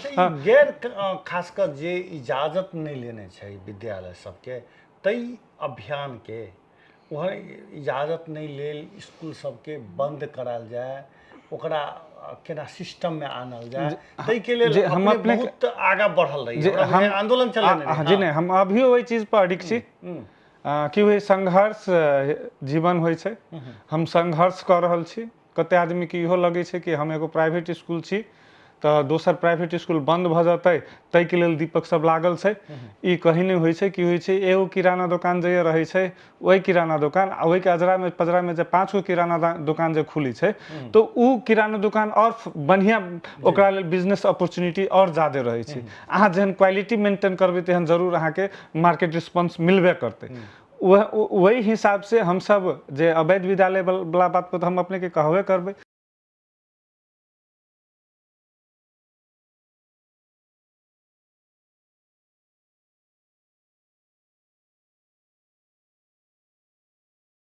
अच्छा ई गैर खासकर जे इजाजत नहीं लेने छै विद्यालय सबके तई अभियान के वह इजाजत नहीं लेल स्कूल सबके बंद कराल जाए ओकरा केना सिस्टम में आनल जाए तई के लेल हम अपने बहुत आगा बढ़ल रही है आंदोलन चलेने रही जी नहीं हम अभी वही चीज पर अडिग छी कि वही संघर्ष जीवन होय छै हम संघर्ष कर रहल छी कते आदमी के इहो लगे छै कि हम एगो प्राइवेट स्कूल छी तो दोसर प्राइवेट स्कूल बंद भ जतै तै के लेल दीपक सब लागल छै ई कहीं नहीं होय छै कि होय छै एगो किराना दुकान जे रहै छै वही किराना दुकान आ वही के अजरा में पजरा में जे 5 गो किराना दुकान जे खुली छै तो उ किराना दुकान और बढ़िया ओकरा लेल बिजनेस अपॉर्चुनिटी और ज्यादा रहे छै अहाँ जहन क्वालिटी मेंटेन करबे तहन जरूर अहाँ के मार्केट रिस्पांस मिलबे करते वही हिसाब से हम सब जे अवैध विद्यालय वाला बात को तो हम अपने के कहबे करबे